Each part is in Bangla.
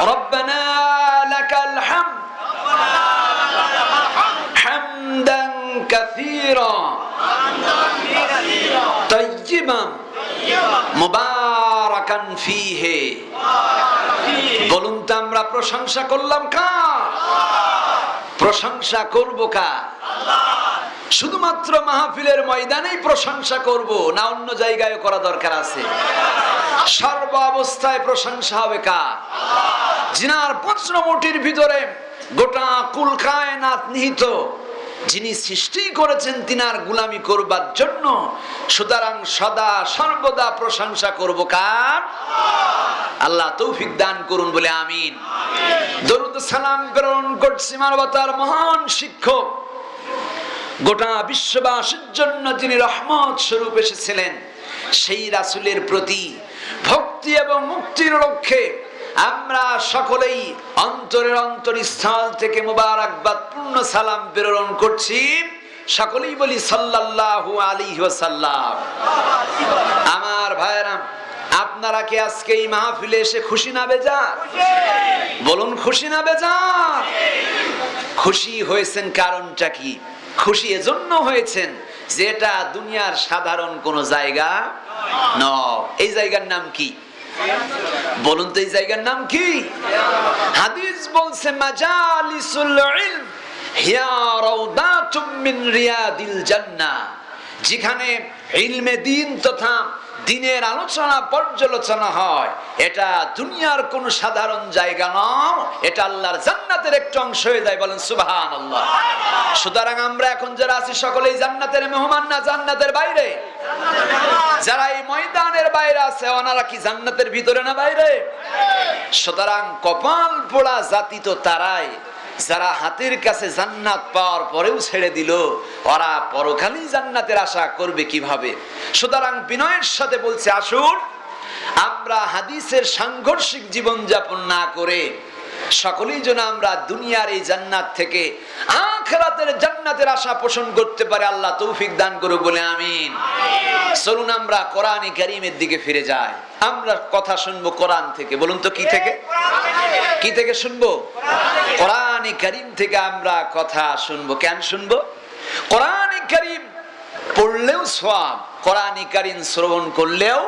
রব্বানা লাকাল হামদ হামদান কাসীরা তাইয়িবান মুবারাকান ফীহি। বলুন তো আমরা প্রশংসা করলাম কার? প্রশংসা করব কার? শুধুমাত্র মাহফিলের ময়দানেই প্রশংসা করব না অন্য জায়গায় করা দরকার আছে? সর্ব অবস্থায় প্রশংসা হবে কার? যিনার প্রশ্নমুটির ভিতরে গোটা কুল কায়নাত নিহিত, যিনি সৃষ্টি করেছেন তিনার গোলামি করবার জন্য। সুতরাং সদা সর্বদা প্রশংসা করব কার? আল্লাহ তৌফিক দান করুন বলে আমিন। দরুদ সালাম প্রেরণ করছি মানবতার মহান শিক্ষক, গোটা বিশ্ববাসীর জন্য যিনি রহমত স্বরূপ এসেছিলেন, সেই রাসূলের প্রতি ভক্তি এবং মুক্তির লক্ষ্যে আমরা সকলেই অন্তরের অন্তরস্থল থেকে মুবারকবাদ পূর্ণ সালাম প্রেরণ করছি। সকলেই বলি সাল্লাল্লাহু আলাইহি ওয়াসাল্লাম। আমার ভাইরা, আপনারা কি আজকে এই মাহফিলে এসে খুশি না বেজার? বলুন খুশি না বেজার? খুশি হয়েছেন কারণটা কি? খুশি এজন্য হয়েছেন যে এটা দুনিয়ার সাধারণ কোন জায়গা নয়। এই জায়গার নাম কি? বলুন তো এই জায়গার নাম কি? হাদিস বলছে মাজালিসুল ইলম হিয়া রাউদাতুম মিন রিয়াদিল জান্নাহ, যেখানে ইলমে দ্বীন তথা দ্বীনের আলোচনা পর্যালোচনা হয়, এটা দুনিয়ার কোন সাধারণ জায়গা নয়, এটা আল্লাহর জান্নাতের একটা অংশ হয়ে যায়। বলেন সুবহানাল্লাহ। সুতরাং আমরা এখন যারা আছি সকলেই জান্নাতের মেহমান না জান্নাতের বাইরে? যারা এই ময়দানের বাইরে আছে ওনারা কি জান্নাতের ভিতরে না বাইরে? সুতরাং কপাল পোড়া জাতি তো তারাই যারা হাতের কাছে জান্নাত পাওয়ার পরেও ছেড়ে দিল, ওরা পরকালই জান্নাতের আশা করবে কিভাবে? সুতরাং বিনয়ের সাথে বলছে, আসুন আমরা হাদিসের সাংঘর্ষিক জীবন যাপন না করে সকলেই যেন আমরা দুনিয়ার এই জান্নাত থেকে আখিরাতের জান্নাতের আশা পোষণ করতে পারে। আল্লাহ তৌফিক দান করুক বলে আমিন। চলুন আমরা কোরআনে কারীমের দিকে ফিরে যাই। আমরা কথা শুনবো কোরআন থেকে। বলুন তো কি থেকে? কি থেকে শুনবো? কোরআনে কারীম থেকে আমরা কথা শুনবো। কেন শুনবো? কোরআনে কারীম পড়লেও সওয়াব, কোরআনে কারীম শ্রবণ করলেও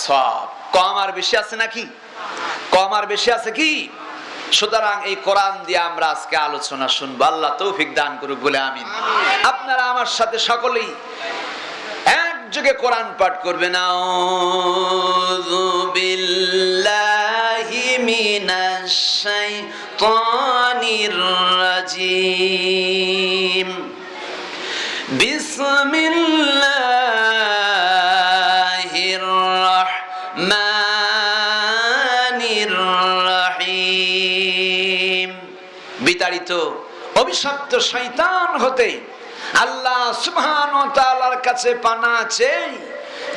সওয়াব। কম আর বেশি আছে নাকি? কম আর বেশি আছে কি? সুতরাং এই কোরআন দিয়ে আমরা আজকে আলোচনা শুনবো। আল্লাহ তৌফিক দান করুক বলে আমিন। আপনারা আমার সাথে সকলেই একযোগে কোরআন পাঠ করবেন। আউযু বিল্লাহি মিনাশ শাইতানির রাজিম। বিসমিল্লাহির রাহমানির রাহিম। বিতাড়িত অভিশপ্ত শয়তান হতে আল্লাহ সুবহানাহু ওয়া তাআলার কাছে পানা চাই।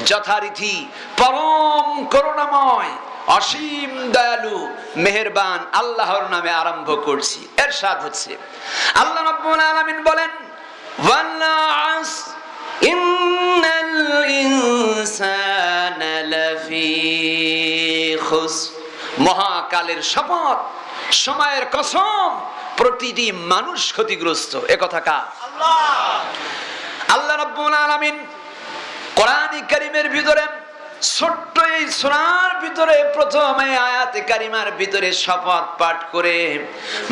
যথারীতি পরম করুণাময় অসীম দয়ালু মেহেরবান আল্লাহর নামে আরম্ভ করছি। ইরশাদ হচ্ছে, আল্লাহ রাব্বুল আলামিন বলেন, ওয়াল আসর ইন্নাল ইনসানা লাফি খুসর। মহাকালের শপথ, সময়ের কসম, প্রতিটি মানুষ ক্ষতিগ্রস্ত। এ কথা কার? আল্লাহ রাব্বুল আলামিন কোরআনে কারীমের ভিতরে ছোট্ট এই সূরার ভিতরে প্রথম এই আয়াতে কারিমার ভিতরে শপথ পাঠ করে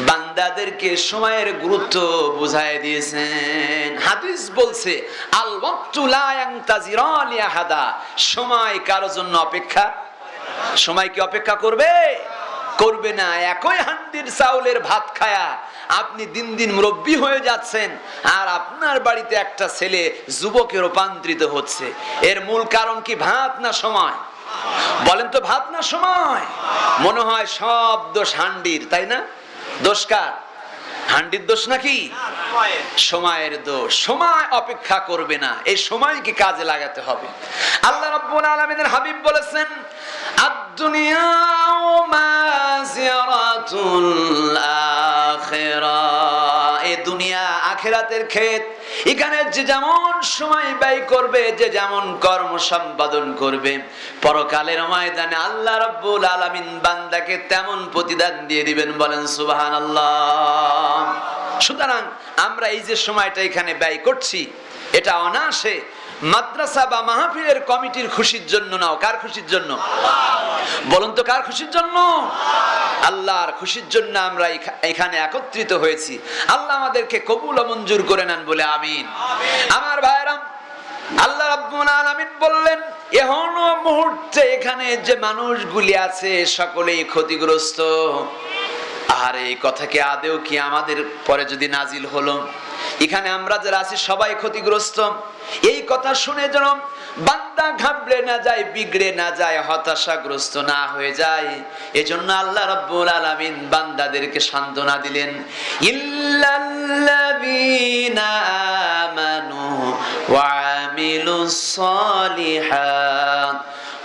বান্দাদেরকে সময়ের গুরুত্ব বুঝায় দিয়েছেন। হাদিস বলছে, আল ওয়াক্তু লা ইয়ানতাজিরা লিআহাদা। সময় কারোর জন্য অপেক্ষা, সময় কি অপেক্ষা করবে? করবে না। একই হান্ডির চাউলের ভাত খায়া আপনি দিন দিন মুরব্বী হয়ে যাচ্ছেন, আর আপনার বাড়িতে একটা ছেলে যুবকে রূপান্তরিত হচ্ছে। এর মূল কারণ কি ভাত না সময়? বলেন তো, ভাত না সময়? মনে হয় সব দোষ হান্ডির, তাই না? দোষ কার? হান্ডির দোষ নাকি? সময়ের দোষ। সময় অপেক্ষা করবে না, এই সময়কে কাজে লাগাতে হবে। আল্লাহ রাব্বুল আলামিনের হাবিব বলেছেন, আদ-দুনিয়া মাযিরাতুল আখিরা। এই দুনিয়া আখিরাতের ক্ষেত। এখানে যে যেমন সময় ব্যয় করবে, যে যেমন কর্ম সম্পাদন করবে, পরকালের ময়দানে আল্লাহ রাব্বুল আলামিন বান্দাকে তেমন প্রতিদান দিয়ে দিবেন। বলেন সুবহানাল্লাহ। সুতরাং আমরা এই যে সময়টা এখানে ব্যয় করছি, এটা অনায়াসে মাদ্রাসা বা মাহফিলের কমিটির খুশির জন্য নাও। কার খুশির জন্য? বলুন তো, কার খুশির জন্য? আল্লাহর খুশির জন্য আমরা এখানে একত্রিত হয়েছি। আল্লাহ আমাদেরকে কবুল ও মঞ্জুর করে নেন বলে আমিন। আমার ভাইরা, আল্লাহ রাব্বুল আলামিন বললেন, এখন মুহূর্তে এখানে যে মানুষগুলি আছে সকলেই ক্ষতিগ্রস্ত। আর এই কথা কি আদেও কি আমাদের পরে যদি নাজিল হলো, এখানে আমরা যারা আছি সবাই ক্ষতিগ্রস্ত, এই কথা শুনে যেন বান্দা ঘাবড়ে না যায়, বিগড়ে না যায়, হতাশাগ্রস্ত না হয়ে যায়, এজন্য আল্লাহ রাব্বুল আলামিন বান্দাদেরকে সান্ত্বনা দিলেন, ইল্লাল্লাযীনা আমানু ওয়া আমিলুস সালিহাত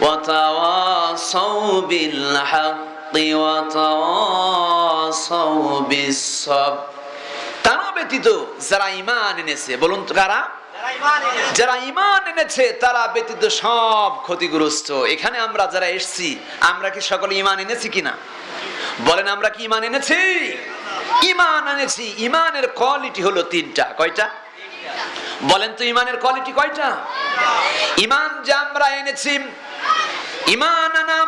ওয়া তাওয়াসাউ বিল হাক্কি ওয়া তাওয়াসাউ বিস সাবর। তারা ব্যতীত যারা ঈমান এনেছে, বলুন তো কারা? যারা ঈমান এনেছে তারা ব্যতীত সব ক্ষতিগ্রস্ত। এখানে আমরা যারা এসেছি, আমরা কি সকলে ঈমান এনেছি কিনা? বলেন, আমরা কি ঈমান এনেছি? ঈমান এনেছি। ঈমানের কোয়ালিটি হলো তিনটা। কয়টা? বলেন তো, ঈমানের কোয়ালিটি কয়টা? ঈমান যে আমরা এনেছি, ঈমান আনা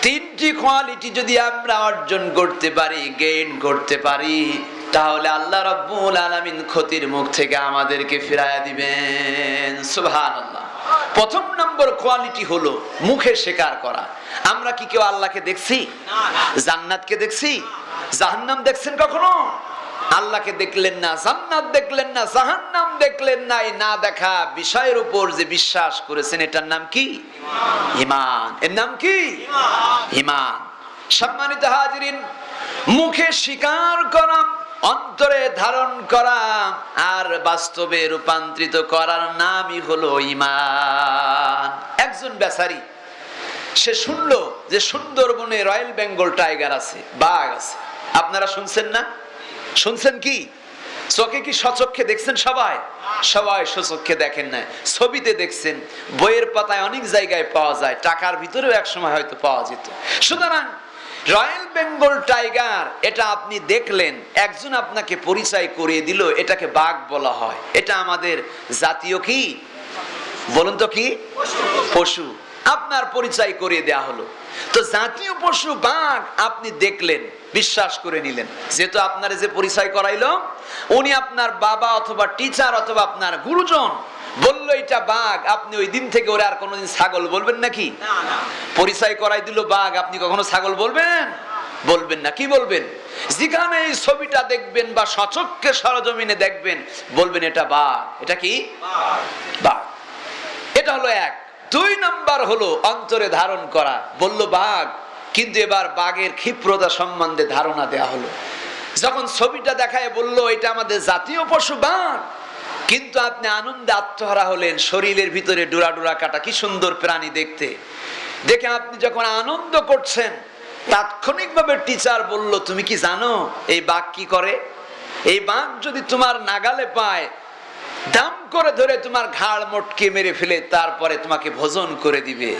তিনটি কোয়ালিটি যদি আমরা অর্জন করতে পারি, গেইন করতে পারি, তাহলে আল্লাহ রাব্বুল আলামিন ক্ষতির মুখ থেকে আমাদেরকে ফিরাইয়া দিবেন। সুবহানাল্লাহ। প্রথম নম্বর কোয়ালিটি হলো মুখে স্বীকার করা। আমরা কি কেউ আল্লাহকে দেখছি? জান্নাতকে দেখছি? জাহান্নাম দেখছেন কখনো? আল্লাহকে দেখলেন না, জান্নাত দেখলেন না, জাহান্নাম দেখলেন না। এই না দেখা বিষয়ের উপর যে বিশ্বাস করেছেন, এটার নাম কি? ঈমান। এর নাম কি? ঈমান। সম্মানিত হাজিরিন, মুখে স্বীকার করা, অন্তরে ধারণ করা আর বাস্তবে রূপান্তরিত করার নামই হলো ঈমান। একজন বেচারি, সে শুনলো যে সুন্দরবনে রয়্যাল বেঙ্গল টাইগার আছে, বাঘ আছে। আপনারা শুনছেন না? শুনছেন কি? চোখে কি সচক্ষে দেখছেন? সবাই সবাই সচক্ষে দেখেন না, ছবিতে দেখছেন, বইয়ের পাতায় অনেক জায়গায় পাওয়া যায়, টাকার ভিতরেও এক সময় হয়তো পাওয়া যেত। সুতরাং রয়্যাল বেঙ্গল টাইগার, এটা আপনি দেখলেন, একজন আপনাকে পরিচয় করিয়ে দিল, এটাকে বাঘ বলা হয়। এটা আমাদের জাতীয় কি? বলুন তো কি? পশু। আপনার পরিচয় করিয়ে দেয়া হলো। তো জাতীয় পশু বাঘ আপনি দেখলেন, বিশ্বাস করে নিলেন। যেহেতু আপনার যে পরিচয় করাইলো, উনি আপনার বাবা অথবা টিচার অথবা আপনার গুরুজন বললো এটা বাঘ, আপনি ওই দিন থেকে ওরা আর কোনোদিন ছাগল বলবেন নাকি? পরিচয় করাই দিল বাঘ, আপনি কখনো ছাগল বলবেন? বলবেন না। কি বলবেন? যেখানে এই ছবিটা দেখবেন বা সচক্ষে সরজমিনে দেখবেন, বলবেন এটা বাঘ। এটা কি? বাঘ। এটা হলো এক। দুই নাম্বার হলো অন্তরে ধারণ করা। বললো বাঘ, কিন্তু এবার বাঘের ক্ষিপ্রতা সম্বন্ধে ধারণা দেয়া হলো। যখন ছবিটা দেখায় বললো এটা আমাদের জাতীয় পশু বাঘ, কিন্তু আপনি আনন্দে আত্মহারা হলেন। শরীরের ভিতরে ডোরা ডোরা কাটা, কি সুন্দর প্রাণী দেখতে। দেখে আপনি যখন আনন্দ করছেন, তাৎক্ষণিকভাবে টিচার বলল, তুমি কি জানো এই বাঘ কি করে? এই বাঘ যদি তোমার নাগালে পায়, দাম করে ধরে তোমার ঘাড় মটকে মেরে ফেলে তারপরে তোমাকে ভোজন করে দিবে।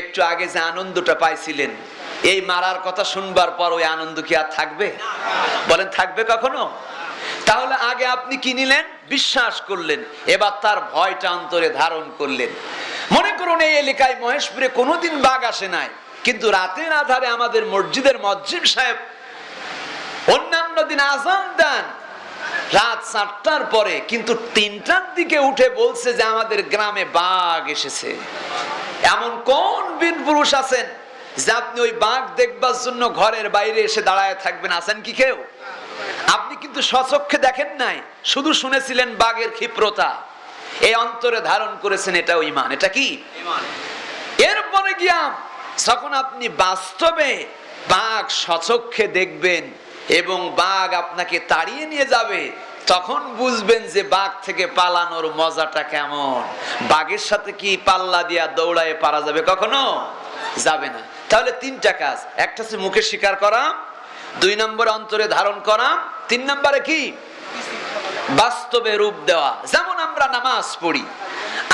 একটু আগে যে আনন্দটা পাইছিলেন, এই মারার কথা শুনবার পর ওই আনন্দ কি আর থাকবে? বলেন, থাকবে কখনো? তাহলে আগে আপনি কি নিলেন? বিশ্বাস করলেন। এবার তার ভয়টা অন্তরে ধারণ করলেন। মনে করুন এই এলাকায় মহেশপুরে কোনোদিন বাঘ আসে নাই, কিন্তু রাতের আধারে আমাদের মসজিদের মুয়াজ্জিন সাহেব অন্যান্য দিন আযান দেন রাত 4টার পরে, কিন্তু 3টার দিকে উঠে বলছে যে আমাদের গ্রামে বাঘ এসেছে। এমন কোন বীর পুরুষ আছেন যে আপনি ওই বাঘ দেখবার জন্য ঘরের বাইরে এসে দাঁড়ায় থাকবেন? আছেন কি কেউ? আপনি কিন্তু স্বচক্ষে দেখেন নাই, শুধু শুনেছিলেন বাঘের ক্ষিপ্রতা। এই অন্তরে ধারণ করেছেন, এটাও ঈমান। এটা কি? এরপরে গিয়া যখন আপনি বাস্তবে বাঘ স্বচক্ষে দেখবেন এবং বাঘ আপনাকে তাড়িয়ে নিয়ে যাবে, তখন বুঝবেন যে বাঘ থেকে পালানোর মজাটা কেমন। বাঘের সাথে কি পাল্লা দিয়া দৌড়ায় পারা যাবে? কখনো যাবে না। তাহলে তিনটা কাজ। একটা হচ্ছে মুখে স্বীকার করা, দুই নম্বরে অন্তরে ধারণ করা, তিন নম্বরে কি? বাস্তবে রূপ দেওয়া। যেমন আমরা নামাজ পড়ি,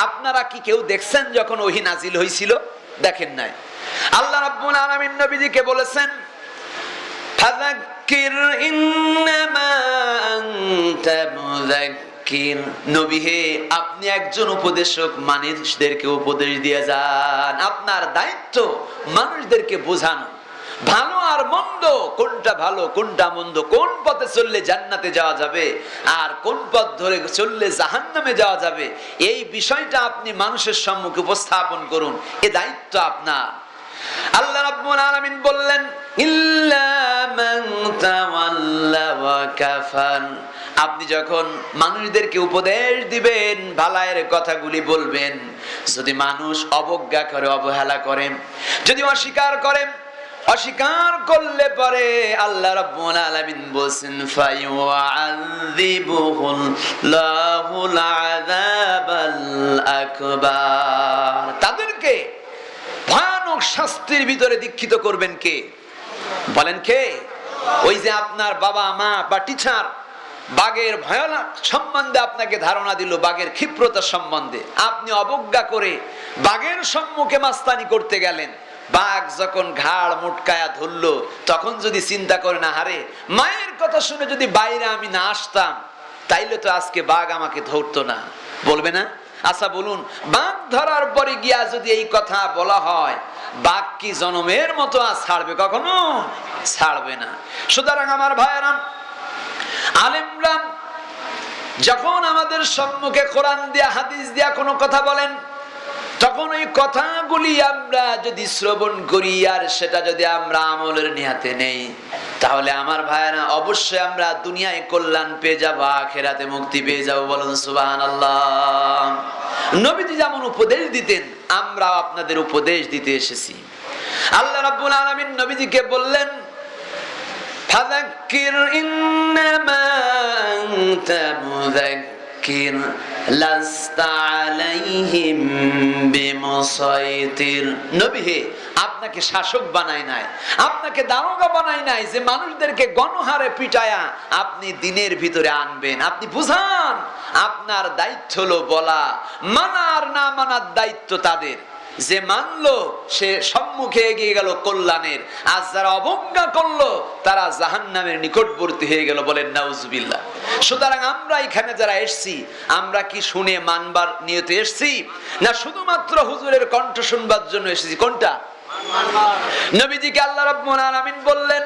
আপনারা কি কেউ দেখছেন যখন ওহী নাজিল হয়েছিল? দেখেন নাই। আল্লাহ রাব্বুল আলামিন নবীজিকে বলেছেন, ফাযাক্কির ইন্নামা আনতা মুযাক্কির, নবী হে আপনি একজন উপদেশক, মানুষদেরকে উপদেশ দিয়ে যান। আপনার দায়িত্ব মানুষদেরকে বোঝানো ভালো আর মন্দ, কোনটা ভালো কোনটা মন্দ, কোন পথে চললে জান্নাতে যাওয়া যাবে আর কোন পথ ধরে চললে জাহান্নামে যাওয়া যাবে, এই বিষয়টা আপনি মানুষের সম্মুখে উপস্থাপন করুন, এ দায়িত্ব আপনার। আল্লাহ রাব্বুল আলামিন বললেন, ইল্লা মান তাওয়াল্লা ওয়া কাফার, আপনি যখন মানুষদেরকে উপদেশ দিবেন, ভালায়ের কথাগুলি বলবেন, যদি মানুষ অবজ্ঞা করে, অবহেলা করে, যদি অস্বীকার করে, অস্বীকার করলে পরে আল্লাহ রাব্বুল আলামিন বলেন, ফায়ুআযিবুহুল্লাহুল আযাবাল আকবার, তাদেরকে ভয়ানক শাস্তির ভিতরে দীক্ষিত করবেন কে? বলেন কে? ওই যে আপনার বাবা মা বা টিচার বাঘের ভয়ানক সম্বন্ধে আপনাকে ধারণা দিল, বাঘের ক্ষিপ্রতা সম্বন্ধে, আপনি অবজ্ঞা করে বাঘের সম্মুখে মাস্তানি করতে গেলেন, বাঘ যখন ঘাড় মুটকায়া ধরলো, তখন যদি চিন্তা করে না, হারে মায়ের কথা শুনে যদি বাইরে আমি না আসতাম, তাইলে তো আজকে বাঘ আমাকে ধরতো না, বলবে না? আচ্ছা বলুন, বাঘ ধরার পরে গিয়া যদি এই কথা বলা হয়, বাঘ কি জনমের মতো আর ছাড়বে? কখনো ছাড়বে না। সুতরাং আমার ভাইয়েরা, আলেমরা যখন আমাদের সম্মুখে কোরআন দিয়া হাদিস দিয়া কোনো কথা বলেন, তখন ওই কথাগুলি আমরা যদি শ্রবণ করি আর সেটা যদি আমরা আমলের নিয়াতে নেই, তাহলে আমার ভাইয়েরা অবশ্যই আমরা দুনিয়ায় কল্যাণ পেয়ে যাবো, আখিরাতে মুক্তি পেয়ে যাবো। বলুন সুবহানাল্লাহ। নবীজি যেমন উপদেশ দিতেন, আমরা আপনাদের উপদেশ দিতে এসেছি। আল্লাহ রাব্বুল আলামিন নবীজিকে বললেন, ফাযাক্কির ইন্নামা আনতা মুযাক্কির লাস্তা আলাইহিম বিমুসাইতির, নবী হে আপনাকে শাসক বানায় নাই, আপনাকে দারোগা বানায় নাই যে মানুষদেরকে গণহারে পিটায়া আপনি দিনের ভিতরে আনবেন। আপনি বুঝান, আপনার দায়িত্ব হলো বলা, মানার না মানার দায়িত্ব তাদের। যে মানলো সে সম্মুখে এগিয়ে গেল কল্যাণের, আর যারা অবজ্ঞা করলো তারা জাহান্নামের নিকটবর্তী হয়ে গেল। বলেন নাউজুবিল্লাহ। সুতরাং আমরা এখানে যারা এসছি, আমরা কি শুনে মানবার নিয়তে এসছি, না শুধুমাত্র হুজুরের কণ্ঠ শুনবার জন্য এসেছি? কোনটা? নবীজিকে আল্লাহ রাব্বুল আলামিন বললেন,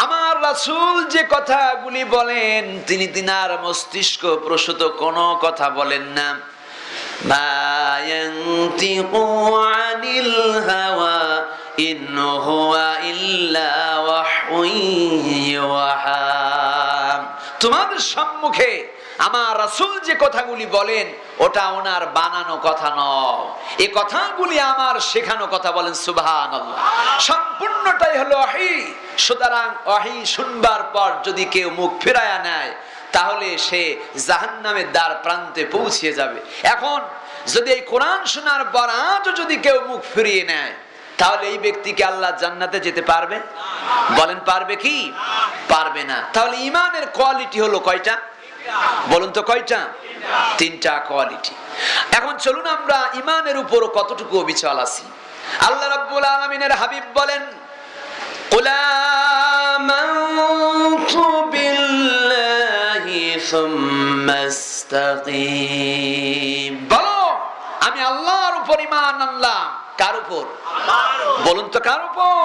আমার রাসূল যে কথাগুলি বলেন, তিনি তিনার মস্তিষ্ক প্রসূত কোনো কথা বলেন না। মা ইয়ানতিকু আনিল হাওয়া ইন হুয়া ইল্লা ওয়াহয়ুন ইউহা, তোমাদের সম্মুখে আমার রাসূল যে কথাগুলি বলেন, ওটা ওনার বানানো কথা নয়, এই কথাগুলি আমার শেখানো কথা। বলেন সুবহানাল্লাহ। সম্পূর্ণটাই হলো ওহী। সুতরাং ওহী শুনবার পর যদি কেউ মুখ ফিরায়া নেয়, তাহলে সে জাহান্নামের দ্বার প্রান্তে পৌঁছে যাবে। এখন যদি এই কোরআন শোনার পর আজও যদি কেউ মুখ ফিরিয়ে নেয়, তাহলে এই ব্যক্তিকে আল্লাহ জান্নাতে যেতে পারবে? বলেন পারবে কি? পারবে না। তাহলে ঈমানের কোয়ালিটি হলো কয়টা? বলুন তো কয়টা? তিনটা কোয়ালিটি। এখন চলুন আমরা ঈমানের উপর কতটুকু অবিচল আছি। আল্লাহ রাব্বুল আলামিনের হাবিব বলেন, কুল আমানতু বিল্লাহি সুম্মা ইসতাকিম, বলো আমি আল্লাহর উপর ঈমান আনলাম। কার উপর? বলুন তো কার উপর?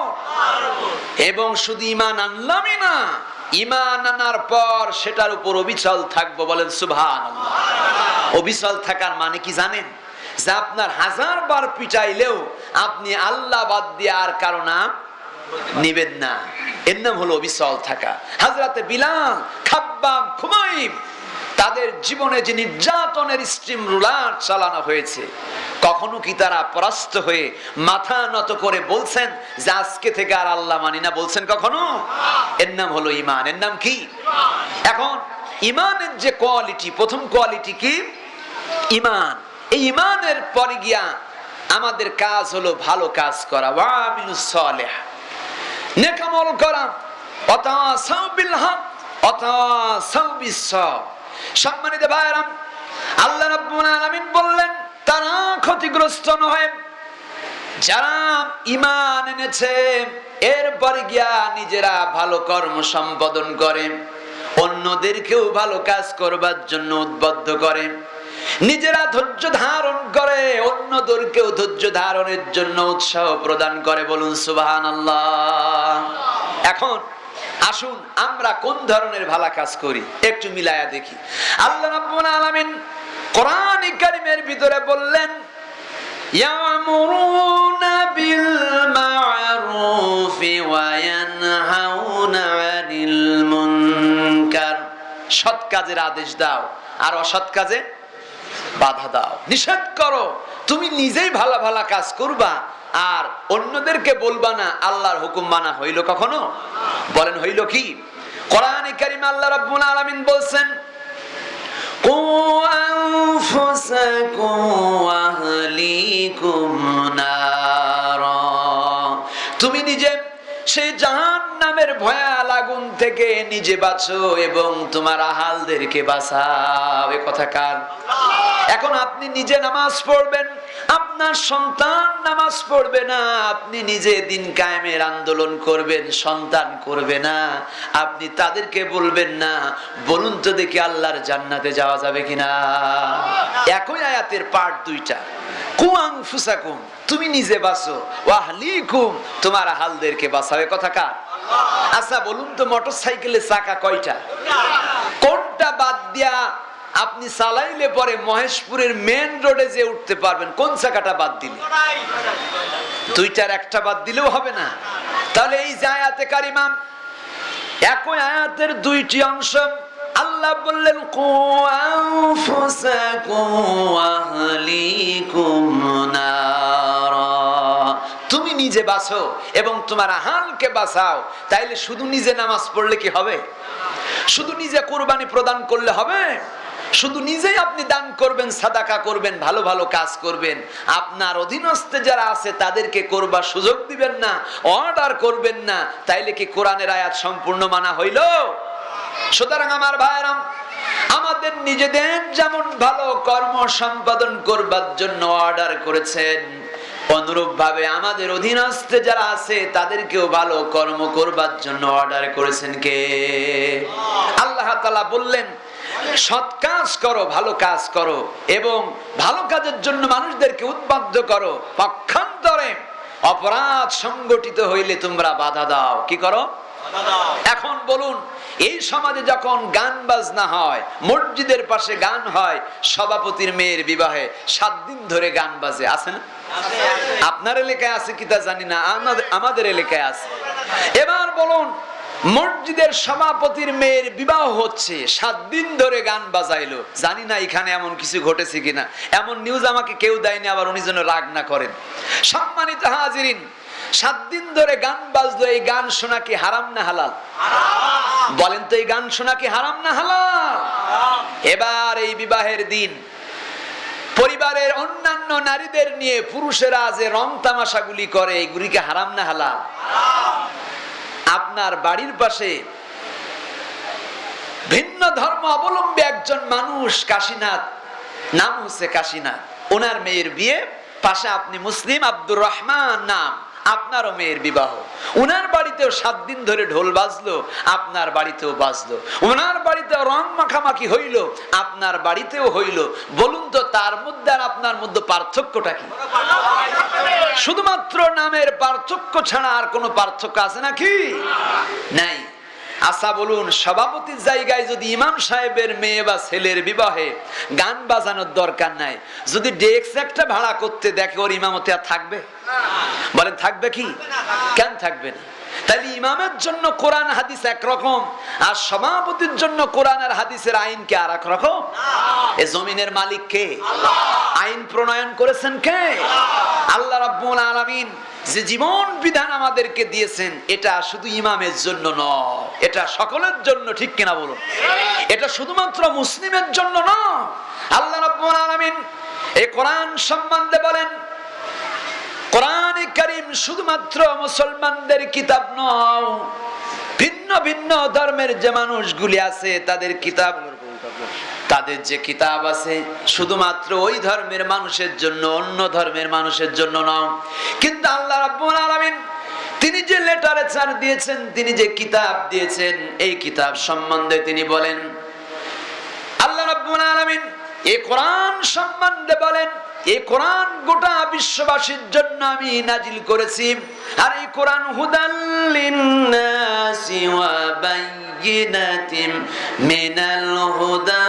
এবং শুধু ঈমান আনলামই না, ঈমান আনার পর সেটার উপর অবিচল থাকবো। বলেন সুবহানাল্লাহ। অবিচল থাকার মানে কি জানেন? যে আপনার 1000 বার পিটাইলেও আপনি আল্লাহ বাদ দিয়ে আর কারো নাম নিবেন না, এর নাম হলো অবিচল থাকা। হযরতে বিলাল, খাব্বাব, খুমাইব, তাদের জীবনে যে নির্যাতনের স্টিম রুলার চালানো হয়েছে, কখনো কি তারা পরাস্ত হয়ে মাথা নত করে বলছেন যে আজকে থেকে আর আল্লাহ মানি না? বলছেন কখনো? এর নাম হলো ঈমান। এর নাম কি? এখন ঈমানের যে কোয়ালিটি, প্রথম কোয়ালিটি কি? ঈমান। এই ঈমানের পরে গিয়া আমাদের কাজ হলো ভালো কাজ করা, ওয়ামিলুস সালিহ, নেক আমল করা, ওয়াতাসাউ বিল হক ওয়াতাসাউ বিস সাবর। সম্মানিত ভাইরা, আল্লাহ রাব্বুল আলামিন বললেন তারা ক্ষতিগ্রস্ত নয় যারা ঈমান এনেছে, এরপরে গিয়া নিজেরা ভালো কর্ম সম্পাদন করে, অন্যদেরকেও ভালো কাজ করবার জন্য উদ্বুদ্ধ করে, নিজেরা ধৈর্য ধারণ করে, অন্যদেরকেও ধৈর্য ধারণের জন্য উৎসাহ প্রদান করে। বলুন সুবহানাল্লাহ। এখন আসুন আমরা কোন ধরনের ভালো কাজ করি একটু মিলায়া দেখি। আল্লাহ রাব্বুল আলামিন কোরআন কারীমের ভিতরে বললেন ইয়ামুরুনা বিল মা'রুফি ওয়া ইয়ানহাউনা আনিল মুনকার, সৎ কাজের আদেশ দাও আর অসৎ কাজে বাধা দাও, নিষেধ করো। তুমি নিজেই ভালো ভালো কাজ করবা আর অন্যদেরকে বলবা না। আল্লাহর হুকুম মানা হইল কখনো? বলেন হইল কি? কোরআনে কারীমে আল্লাহ রাব্বুল আলামিন বলছেন কু আনফুসাকুম ওয়া আহলিকুম নারা, তুমি নিজে সেই জাহান্নামের ভয়াল আগুন থেকে নিজে বাঁচো এবং তোমার আহালদেরকে বাঁচাও। এ কথা কার? এখন আপনি নিজে নামাজ পড়বেন, আপনার সন্তান নামাজ পড়বে না, আপনি নিজে দিন কায়েমের আন্দোলন করবেন, সন্তান করবে না, আপনি তাদেরকে বলবেন না। বলুন তো দেখি আল্লাহর জান্নাতে যাওয়া যাবে কিনা? একই আয়াতের পার্ট দুইটা। কু আনফুসাকুম, তুমি নিজে বাঁচো, ওয়া আহলিকুম, তোমার আহালদেরকে বাঁচাও। এ কথা কার? আচ্ছা বলুন তো মোটরসাইকেলের চাকা কয়টা? কোনটা বাদ দিয়া আপনি চালাইলে পরে মহেশপুরের মেন রোডে যে উঠতে পারবেন? কোন চাকাটা বাদ দিলে? দুইটার একটা বাদ দিলেও হবে না। তাহলে এই যে আয়াতে কারিমা, একই আয়াতের দুইটি অংশ। আল্লাহ বললেন কু আনফুসাকুম ওয়া আহলিকুম নারা, তুমি নিজে বাঁচো এবং তোমার আহালকে বাঁচাও। তাইলে শুধু নিজে নামাজ পড়লে কি হবে? শুধু নিজে কুরবানি প্রদান করলে হবে? শুধু নিজেই আপনি দান করবেন, সাদাকা করবেন, ভালো ভালো কাজ করবেন, আপনার অধীনস্থে যারা আছে তাদেরকে করবার সুযোগ দিবেন না, অর্ডার করবেন না, তাইলে কি কোরআনের আয়াত সম্পূর্ণ মানা হইল? সুতরাং আমার ভাইরা, আমাদের নিজেদের যেমন ভালো কর্ম সম্পাদন করবার জন্য অর্ডার করেছেন, অনুরূপ ভাবে আমাদের অধীনস্থে যারা আছে তাদেরকেও ভালো কর্ম করবার জন্য অর্ডার করেছেন কে? আল্লাহ তাআলা বললেন সৎ কাজ করো, ভালো কাজ করো এবং ভালো কাজের জন্য মানুষদেরকে উদ্বুদ্ধ করো। পক্ষান্তরে অপরাধ সংগঠিত হইলে তোমরা বাধা দাও। কি করো? এখন বলুন, এই সমাজে যখন গান বাজনা হয়, মসজিদের পাশে গান হয়, সভাপতির মেয়ের বিবাহে 7 দিন ধরে গান বাজে, আছে না? আপনার এলাকায় আছে কিনা জানি না, আমাদের এলাকায় আছে। এবার বলুন, মসজিদের সভাপতির মেয়ের বিবাহ হচ্ছে, 7 দিন ধরে গান বাজাইলো। জানি না এখানে এমন কিছু ঘটেছে কিনা, এমন নিউজ আমাকে কেউ দেয়নি, আবার উনি যেন রাগ না করেন। সম্মানিত হাজিরিন, 7 দিন ধরে গান বাজলো, এই গান শোনা কি হারাম না হালাল? বলেন তো, এই গান শোনা কি হারাম না হালাল? এবার এই বিবাহের দিন পরিবারের অন্যান্য নারীদের নিয়ে পুরুষেরা যে রং তামাশাগুলি করে, এগুলিকে হারাম না হালাল? আপনার বাড়ির পাশে ভিন্ন ধর্ম অবলম্বী একজন মানুষ, কাশীনাথ, নাম হচ্ছে কাশীনাথ, ওনার মেয়ের বিয়ে, পাশে আপনি মুসলিম আব্দুর রহমান নাম, আপনারও মেয়ের বিবাহ। ওনার বাড়িতেও 7 দিন ধরে ঢোল বাজলো, আপনার বাড়িতেও বাজলো। ওনার বাড়িতেও রং মাখামাখি হইল, আপনার বাড়িতেও হইল। বলুন তো, তার মধ্যে আর আপনার মধ্যে পার্থক্যটা কি? শুধুমাত্র নামের পার্থক্য ছাড়া আর কোনো পার্থক্য আছে নাকি? নাই। আচ্ছা বলুন, সভাপতির জায়গায় যদি ইমাম সাহেবের মেয়ে বা ছেলের বিবাহে গান বাজানোর দরকার নাই, যদি ডেস্ক একটা ভাড়া করতে দেখে, ওর ইমামতি আর থাকবে? বলেন থাকবে কি? কেন থাকবে না? তাহলে ইমামের জন্য কোরআন হাদিস একরকম, আর সভাপতির জন্য কোরআন আর হাদিসের আইন কি আর এক রকম? এই জমিনের মালিক কে? আইন প্রণয়ন করেছেন কে? আল্লাহ রাব্বুল আলামিন যে জীবন বিধান আমাদেরকে দিয়েছেন, এটা শুধু ইমামের জন্য নয়, এটা সকলের জন্য। ঠিক কিনা বলুন? এটা শুধুমাত্র মুসলিমের জন্য নয়। আল্লাহ রাব্বুল আলামিন এই কোরআন সম্বন্ধে বলেন, কোরআনে কারীম শুধুমাত্র মুসলমানদের কিতাব নয়, ভিন্ন ভিন্ন ধর্মের যে মানুষগুলি আছে তাদের কিতাব। তাদের যে কিতাব আছে শুধুমাত্র ওই ধর্মের মানুষের জন্য, অন্য ধর্মের মানুষের জন্য নয়। কিন্তু আল্লাহ রাব্বুল আলামিন তিনি যে লিটারেচার দিয়েছেন, তিনি যে কিতাব দিয়েছেন, এই কিতাব সম্বন্ধে তিনি বলেন, আল্লাহ রাব্বুল আলামিন এই কোরআন সম্বন্ধে বলেন, এই কোরআন গোটা বিশ্ববাসীর জন্য আমি নাজিল করেছি। আর এই কোরআন হুদাল লিন্নাসি ওয়া বায়িনাতিন মিনাল হুদা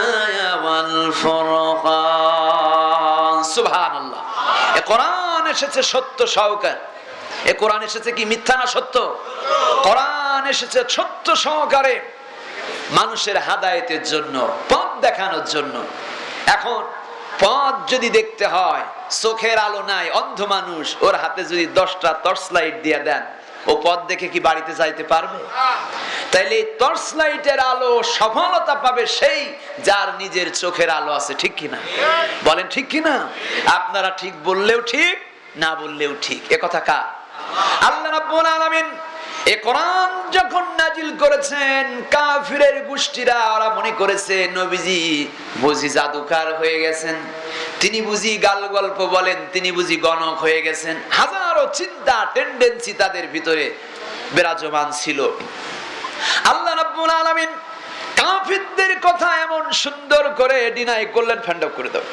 ওয়াল ফুরকান। সুবহানাল্লাহ। এই কোরআন এসেছে সত্য সহকারে। এই কোরআন এসেছে কি মিথ্যা না সত্য? কোরআন এসেছে সত্য সহকারে মানুষের হেদায়েতের জন্য, পথ দেখানোর জন্য। এখন পথ যদি দেখতে হয়, চোখের আলো নাই, অন্ধ মানুষ, ওর হাতে যদি 10টা টর্চ লাইট দিয়ে দেন, ও পথ দেখে কি বাড়িতে যাইতে পারবে? তাইলে এই টর্চ লাইটের আলো সফলতা পাবে সেই যার নিজের চোখের আলো আছে, ঠিক কিনা? বলেন ঠিক কিনা? আপনারা ঠিক বললেও ঠিক, না বললেও ঠিক। এ কথা কার? আল্লাহ রাব্বুল আলামিন এই কোরআন যখন নাজিল করেছেন, কাফিরের গোষ্ঠীরা ওরা মনে করেছে নবীজি বুঝি জাদুকার হয়ে গেছেন, তিনি বুঝি গাল গল্প বলেন, তিনি বুঝি গণক হয়ে গেছেন। হাজারো চিন্তা টেন্ডেন্সি তাদের ভিতরে বিরাজমান ছিল। আল্লাহ রাব্বুল আলামিন কাফিরদের কথা এমন সুন্দর করে ডিনাই করলেন, ফ্যান্ড করে দাও।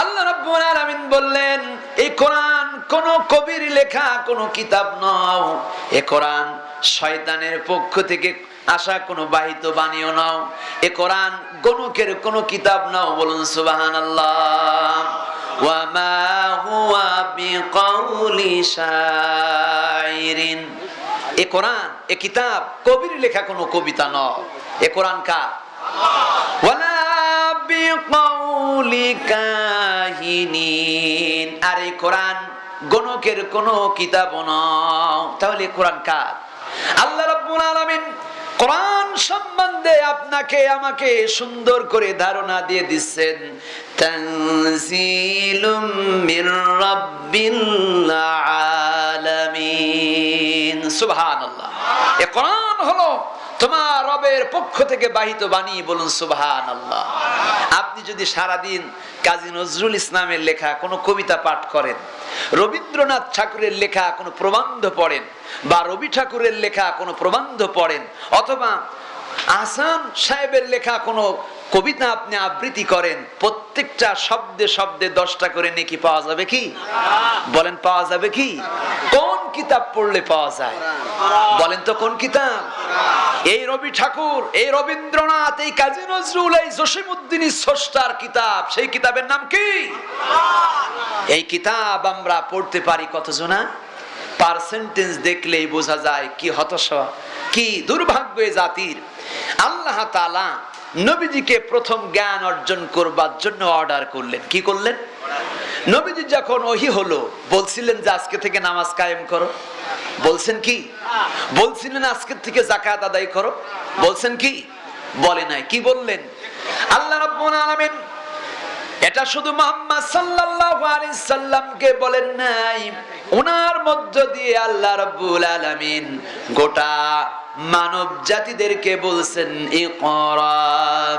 আল্লাহ রাব্বুল আলামিন বললেন, এই কোরআন কোন কবির লেখা কোন কিতাব নয়, এই কোরআন শয়তানের পক্ষ থেকে আসা কোন বাহিত বাণীও নয়, এই কোরআন গণকের কোন কিতাব নয়। বলুন সুবহানাল্লাহ। ওয়া মা হুয়া বিকাউলি শাইরিন। এই কোরআন, এই কিতাব কবির লেখা কোন কবিতা নয়। এই কোরআন কার? ওয়ালা বিকাউলি কাহিনিন। আর এই কোরআন গণকের কোন কিতাব নয়। তাহলে কোরআন কার? আল্লাহ রাব্বুল আলামিন কোরআন সম্বন্ধে আপনাকে আমাকে সুন্দর করে ধারণা দিয়ে দিচ্ছেন। তানজিলুম মির রাব্বিল আলামিন। সুবহানাল্লাহ। এই কোরআন হলো তোমার রবের পক্ষ থেকে বাহিত বাণী। বলুন সুবহানাল্লাহ। আপনি যদি সারাদিন কাজী নজরুল ইসলামের লেখা কোনো কবিতা পাঠ করেন, রবীন্দ্রনাথ ঠাকুরের লেখা কোনো প্রবন্ধ পড়েন, বা রবি ঠাকুরের লেখা কোনো প্রবন্ধ পড়েন, অথবা আহসান সাহেবের লেখা কোনো কবিতা আপনি আবৃত্তি করেন, প্রত্যেকটা শব্দে শব্দে 10টা করে নেকি পাওয়া যাবে কি? বলেন পাওয়া যাবে কি? কোন কিতাব পড়লে পাওয়া যায়? বলেন তো কোন কিতাব? এই রবি ঠাকুর, এই রবীন্দ্রনাথ, এই কাজী নজরুল, এই জসিমউদ্দিন স্রষ্টার কিতাব, সেই কিতাবের নাম কি? এই কিতাব আমরা পড়তে পারি কতজনা? পার্সেন্টেজ দেখলেই বোঝা যায় কি হতাশা, কি দুর্ভাগ্য এই জাতির। আল্লাহ তাআলা নবীজিকে প্রথম জ্ঞান অর্জন করবার জন্য অর্ডার করলেন। কি করলেন? নবীজি যখন ওহী হলো, বলছিলেন যে আজকে থেকে নামাজ কায়েম করো, বলছেন কি? বলছিলেন আজকে থেকে যাকাত আদায় করো, বলছেন কি? বলে নাই। কি বললেন? আল্লাহ রাব্বুল আলামিন এটা শুধু মুহাম্মদ সাল্লাল্লাহু আলাইহি সাল্লামকে বলেন নাই, ওনার মধ্য দিয়ে আল্লাহ রাব্বুল আলামিন গোটা মানব জাতিদেরকে বলছেন, ইকরা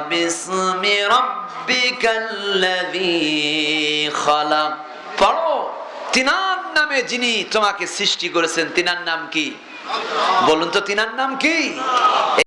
বিসমি রাব্বিকাল্লাযী খালাক। পড়ো, তিনার নামে যিনি তোমাকে সৃষ্টি করেছেন, তিনার নাম কি? বলুন তো তিনার নাম কি?